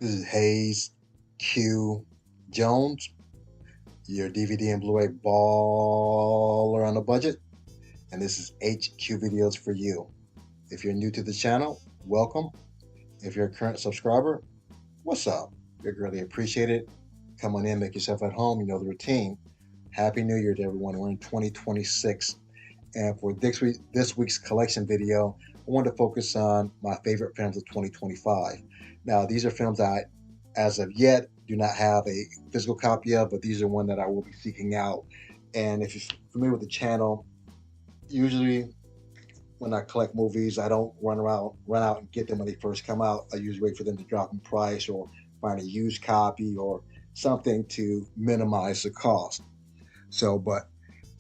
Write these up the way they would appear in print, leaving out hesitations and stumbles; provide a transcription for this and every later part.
This is Hayes Q Jones, your DVD and Blu-ray baller on a budget, and this is HQ Videos for you. If you're new to the channel, welcome. If you're a current subscriber, what's up? You're greatly appreciated. Come on in, make yourself at home. You know the routine. Happy New Year to everyone. We're in 2026, and for this week's collection video, I want to focus on my favorite films of 2025. Now, these are films I, as of yet, do not have a physical copy of, but these are one that I will be seeking out. And if you're familiar with the channel, usually when I collect movies, I don't run out and get them when they first come out. I usually wait for them to drop in price or find a used copy or something to minimize the cost. So, but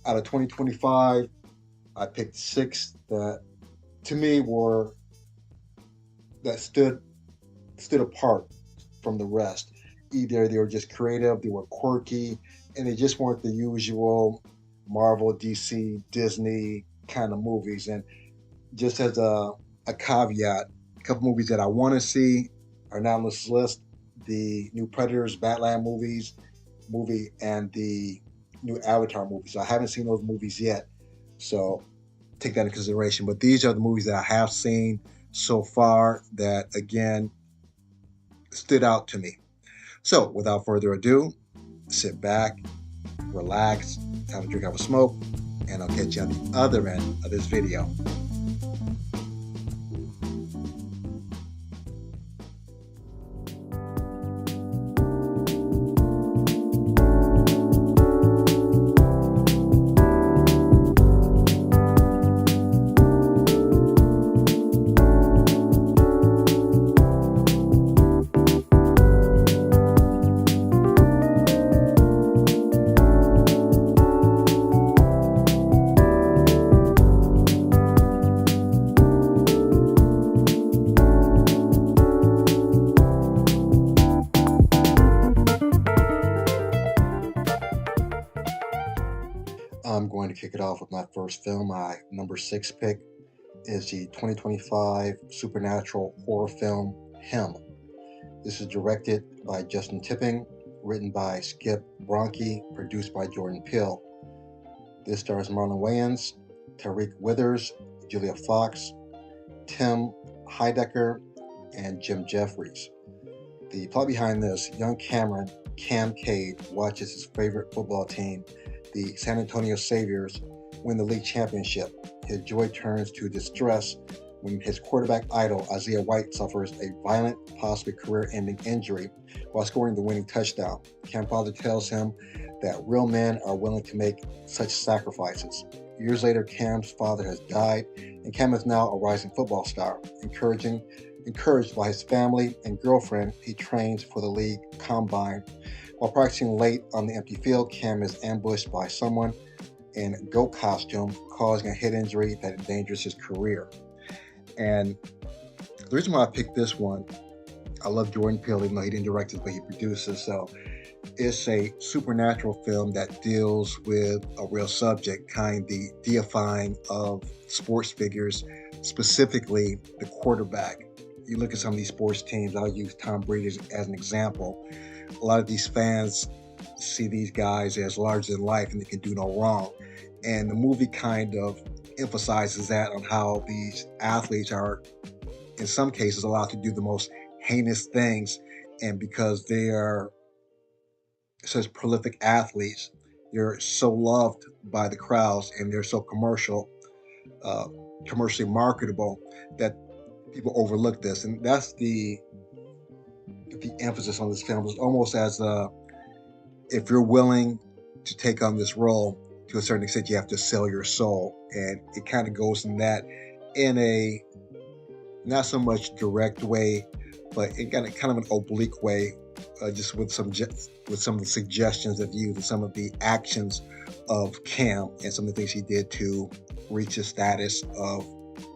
out of 2025, I picked 6 that to me stood apart from the rest. Either they were just creative, they were quirky, and they just weren't the usual Marvel, DC, Disney kind of movies. And just as a caveat, a couple movies that I want to see are not on this list: the new Predators, Batman movie, and the new Avatar movie. So I haven't seen those movies yet, so take that into consideration. But these are the movies that I have seen so far that, again, stood out to me. So without further ado, sit back, relax, have a drink, have a smoke, and I'll catch you on the other end of this video. I'm going to kick it off with my first film. My number 6 pick is the 2025 supernatural horror film, Him. This is directed by Justin Tipping, written by Skip Bronke, produced by Jordan Peele. This stars Marlon Wayans, Tariq Withers, Julia Fox, Tim Heidecker, and Jim Jeffries. The plot behind this: young Cam Cade, watches his favorite football team, the San Antonio Saviors, win the league championship. His joy turns to distress when his quarterback idol, Isaiah White, suffers a violent, possibly career-ending injury while scoring the winning touchdown. Cam's father tells him that real men are willing to make such sacrifices. Years later, Cam's father has died, and Cam is now a rising football star. Encouraged by his family and girlfriend, he trains for the league combine. While practicing late on the empty field, Cam is ambushed by someone in a goat costume, causing a head injury that endangers his career. And the reason why I picked this one, I love Jordan Peele, even though he didn't direct it, but he produces. So it's a supernatural film that deals with a real subject, kind of the deifying of sports figures, specifically the quarterback. You look at some of these sports teams, I'll use Tom Brady as an example. A lot of these fans see these guys as larger than life and they can do no wrong. And the movie kind of emphasizes that, on how these athletes are, in some cases, allowed to do the most heinous things. And because they are such prolific athletes, they're so loved by the crowds and they're so commercially marketable that people overlook this. And that's the emphasis on this film. Is almost as if you're willing to take on this role, to a certain extent, you have to sell your soul. And it kind of goes in a not so much direct way, but in kind of an oblique way, just with some of the suggestions of youth and some of the actions of Cam and some of the things he did to reach the status of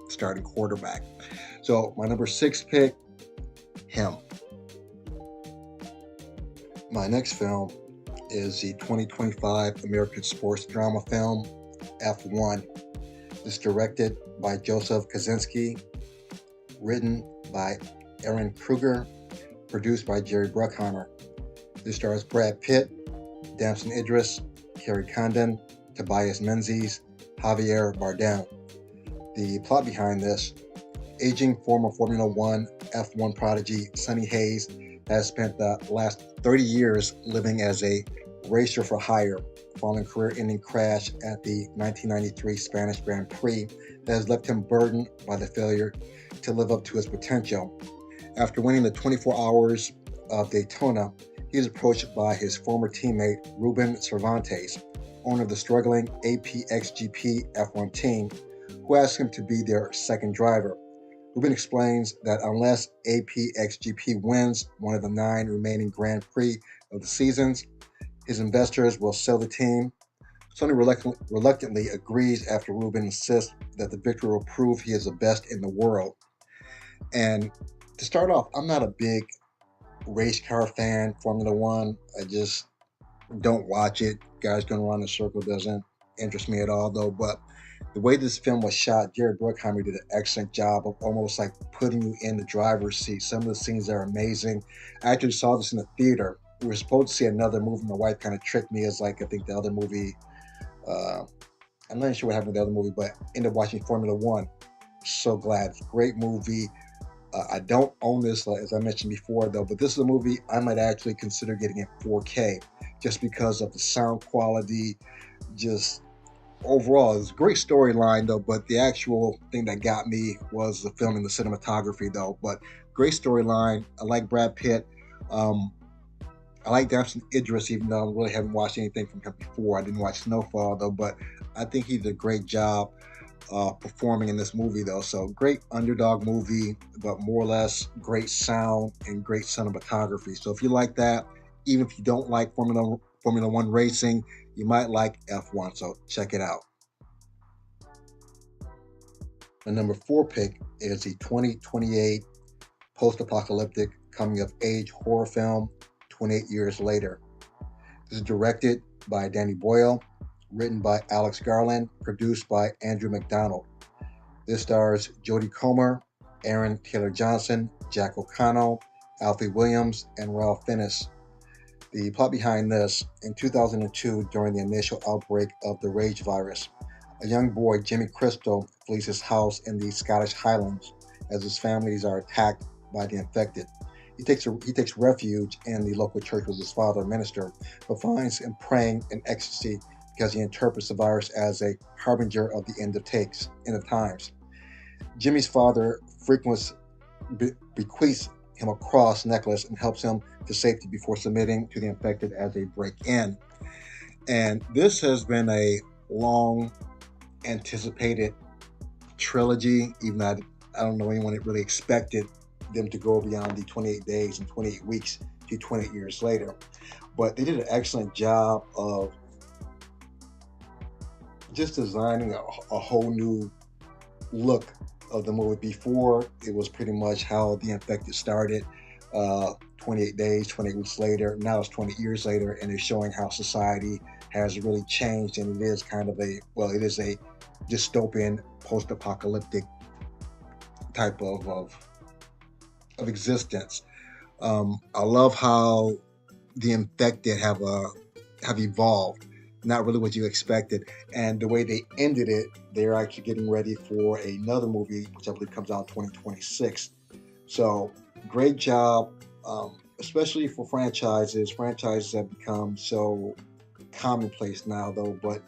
starting quarterback. So my number 6 pick, Him. My next film is the 2025 American sports drama film, F1. It's directed by Joseph Kosinski, written by Aaron Kruger, produced by Jerry Bruckheimer. This stars Brad Pitt, Damson Idris, Kerry Condon, Tobias Menzies, Javier Bardem. The plot behind this: aging former Formula One F1 prodigy Sonny Hayes has spent the last 30 years living as a racer for hire, following a career-ending crash at the 1993 Spanish Grand Prix that has left him burdened by the failure to live up to his potential. After winning the 24 Hours of Daytona, he is approached by his former teammate Ruben Cervantes, owner of the struggling APXGP F1 team, who asks him to be their second driver. Ruben explains that unless APXGP wins one of the 9 remaining Grand Prix of the seasons, his investors will sell the team. Sonny reluctantly agrees after Ruben insists that the victory will prove he is the best in the world. And to start off, I'm not a big race car fan, Formula One. I just don't watch it. Guys going around in circle doesn't interest me at all, though. But the way this film was shot, Jerry Bruckheimer did an excellent job of almost like putting you in the driver's seat. Some of the scenes are amazing. I actually saw this in the theater. We were supposed to see another movie. My wife kind of tricked me as like, I think the other movie, I'm not sure what happened with the other movie, but ended up watching Formula One. So glad. Great movie. I don't own this, as I mentioned before, though, but this is a movie I might actually consider getting in 4K just because of the sound quality. Just overall, it's a great storyline, though, but the actual thing that got me was the film and the cinematography, though. But great storyline. I like Brad Pitt. I like Damson Idris, even though I really haven't watched anything from him before. I didn't watch Snowfall, though, but I think he did a great job performing in this movie, though. So great underdog movie, but more or less great sound and great cinematography. So if you like that, even if you don't like Formula One racing, you might like F1. So check it out. My number 4 pick is the 2028 post-apocalyptic coming-of-age horror film, 28 Years Later. This is directed by Danny Boyle, written by Alex Garland, produced by Andrew McDonald. This stars Jodie Comer, Aaron Taylor Johnson, Jack O'Connell, Alfie Williams, and Ralph Fiennes. The plot behind this: in 2002, during the initial outbreak of the rage virus, a young boy, Jimmy Crystal, flees his house in the Scottish Highlands as his families are attacked by the infected. He takes refuge in the local church with his father, a minister, but finds him praying in ecstasy because he interprets the virus as a harbinger of the end of times. Jimmy's father frequently bequeaths him a cross necklace and helps him to safety before submitting to the infected as they break in. And this has been a long anticipated trilogy, even though I don't know anyone that really expected them to go beyond the 28 days and 28 weeks to 28 years later. But they did an excellent job of just designing a whole new look of the movie. Before, it was pretty much how the infected started, 28 days, 28 weeks later. Now it's 20 years later, and it's showing how society has really changed, and it is kind of it is a dystopian, post-apocalyptic type of existence. I love how the infected have evolved. Not really what you expected, and the way they ended it, they're actually getting ready for another movie, which I believe comes out in 2026. So great job, especially for franchises. Franchises have become so commonplace now, though, but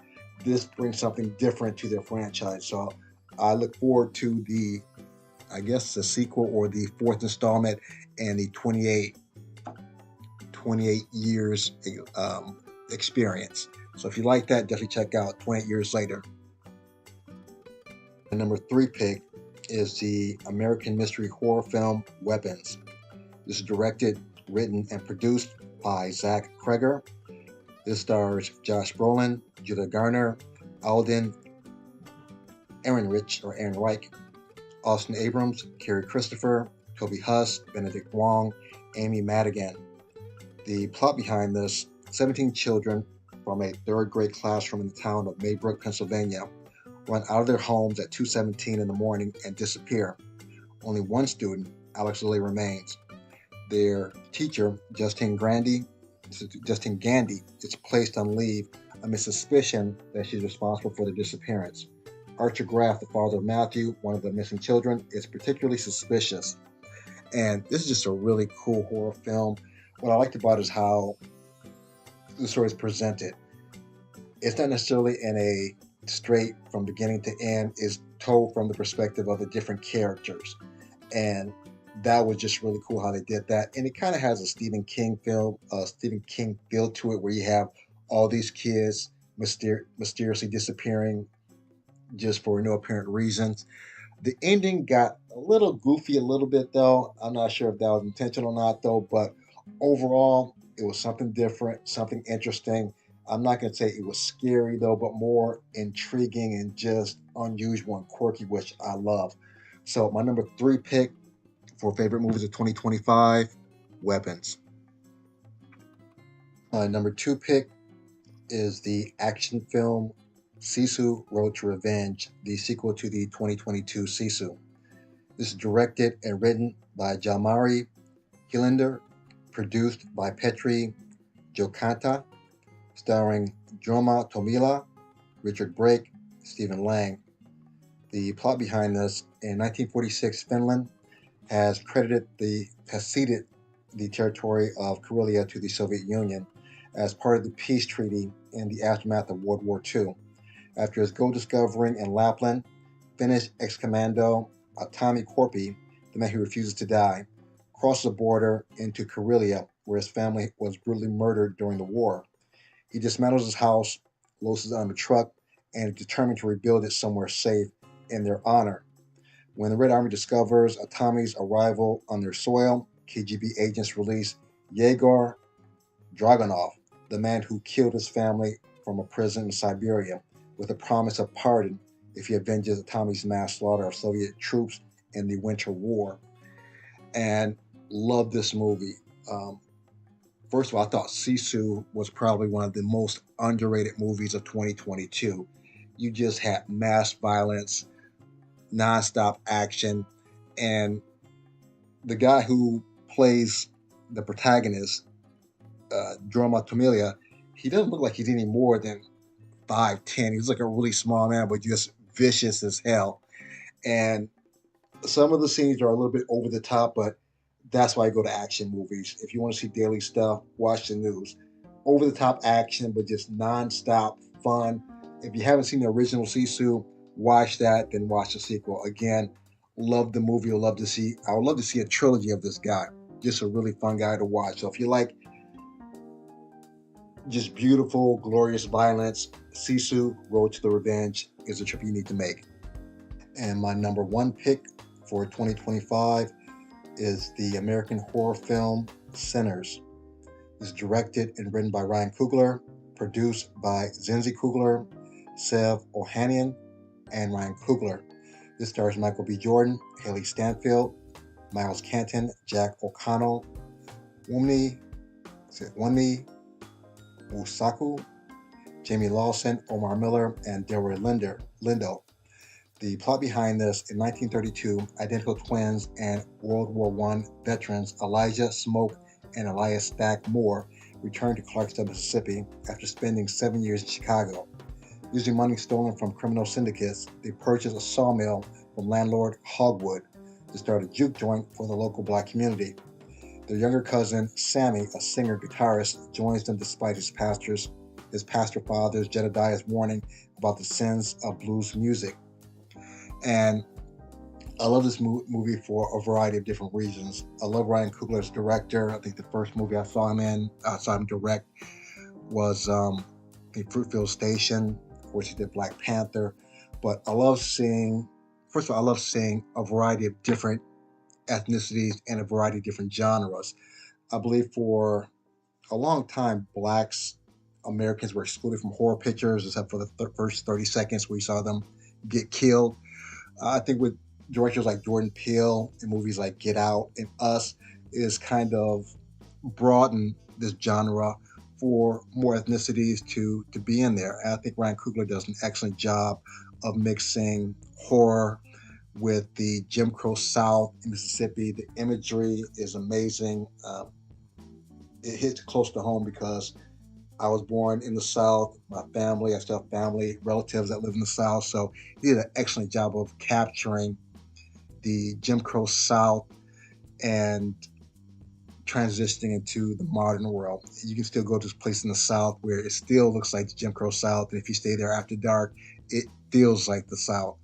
this brings something different to their franchise. So I look forward to the sequel or the 4th installment and the 28 years experience. So if you like that, definitely check out 28 Years Later. The number 3 pick is the American mystery horror film Weapons. This is directed, written, and produced by Zach Cregger. This stars Josh Brolin, Judah Garner, Alden Ehrenreich, Austin Abrams, Kerry Christopher, Toby Huss, Benedict Wong, Amy Madigan. The plot behind this: 17 children from a 3rd grade classroom in the town of Maybrook, Pennsylvania, run out of their homes at 2:17 in the morning and disappear. Only one student, Alex Lilly, remains. their teacher, Justine Gandy, is placed on leave amid suspicion that she's responsible for the disappearance. Archer Graff, the father of Matthew, one of the missing children, is particularly suspicious. And this is just a really cool horror film. What I liked about it is how the story is presented. It's not necessarily in a straight from beginning to end, it's told from the perspective of the different characters. And that was just really cool how they did that. And it kind of has a Stephen King feel to it, where you have all these kids mysteriously disappearing just for no apparent reasons. The ending got a little goofy a little bit though. I'm not sure if that was intentional or not though, but overall it was something different, something interesting. I'm not going to say it was scary though, but more intriguing and just unusual and quirky, which I love. So my number three pick for favorite movies of 2025, Weapons. Number two pick is the action film Sisu Road to Revenge, the sequel to the 2022 Sisu. This is directed and written by Jalmari Helander, produced by Petri Jokanta, starring Joma Tomila, Richard Brake, Stephen Lang. The plot behind this: in 1946, Finland has ceded the territory of Karelia to the Soviet Union as part of the peace treaty in the aftermath of World War II. After his gold discovering in Lapland, Finnish ex-commando Tommy Korpi, the man who refuses to die, crosses the border into Karelia, where his family was brutally murdered during the war. He dismantles his house, loads it on a truck, and is determined to rebuild it somewhere safe in their honor. When the Red Army discovers Tommy's arrival on their soil, KGB agents release Yegor Dragunov, the man who killed his family, from a prison in Siberia, with a promise of pardon if he avenges Tommy's mass slaughter of Soviet troops in the Winter War. And love this movie. First of all, I thought Sisu was probably one of the most underrated movies of 2022. You just had mass violence, nonstop action, and the guy who plays the protagonist, Jorma Tomilia, he doesn't look like he's any more than 5'10". He's like a really small man, but just vicious as hell. And some of the scenes are a little bit over the top, but that's why I go to action movies. If you want to see daily stuff, watch the news. Over the top action, but just nonstop fun. If you haven't seen the original Sisu, watch that, then watch the sequel. Again, love the movie. I would love to see a trilogy of this guy. Just a really fun guy to watch. So if you like just beautiful, glorious violence, Sisu Road to the Revenge is a trip you need to make. And my number one pick for 2025 is the American horror film Sinners. It's directed and written by Ryan Coogler, produced by Zinzi Coogler, Sev Ohanian, and Ryan Coogler. This stars Michael B. Jordan, Haley Stanfield, Miles Canton, Jack O'Connell, Wunmi Musaku, Jamie Lawson, Omar Miller, and Delroy Lindo. The plot behind this: in 1932, identical twins and World War I veterans Elijah Smoke and Elias Stack Moore returned to Clarksville, Mississippi after spending 7 years in Chicago. Using money stolen from criminal syndicates, they purchased a sawmill from landlord Hogwood to start a juke joint for the local black community. Their younger cousin, Sammy, a singer-guitarist, joins them despite his pastor father's Jedediah's warning about the sins of blues music. And I love this movie for a variety of different reasons. I love Ryan Coogler's director. I think the first movie I saw him direct, was the Fruitvale Station, which he did Black Panther. But I love seeing a variety of different ethnicities and a variety of different genres. I believe for a long time, Americans were excluded from horror pictures, except for the first 30 seconds where you saw them get killed. I think with directors like Jordan Peele and movies like Get Out and Us, is kind of broaden this genre for more ethnicities to be in there. And I think Ryan Coogler does an excellent job of mixing horror with the Jim Crow South in Mississippi. The imagery is amazing. It hits close to home because I was born in the South. My family, I still have family, relatives that live in the South. So he did an excellent job of capturing the Jim Crow South and transitioning into the modern world. You can still go to this place in the South where it still looks like the Jim Crow South. And if you stay there after dark, it feels like the South.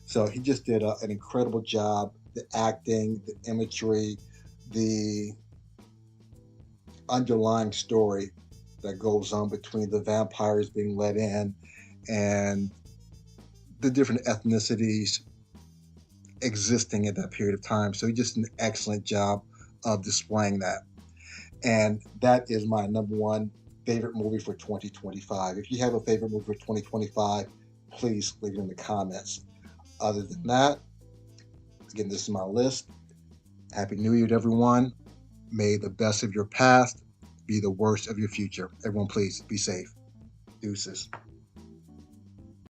So he just did an incredible job. The acting, the imagery, the underlying story that goes on between the vampires being let in and the different ethnicities existing at that period of time. So he just did an excellent job of displaying that. And that is my number one favorite movie for 2025. If you have a favorite movie for 2025, please leave it in the comments. Other than that, again, this is my list. Happy New Year to everyone. May the best of your past be the worst of your future. Everyone, please be safe. Deuces.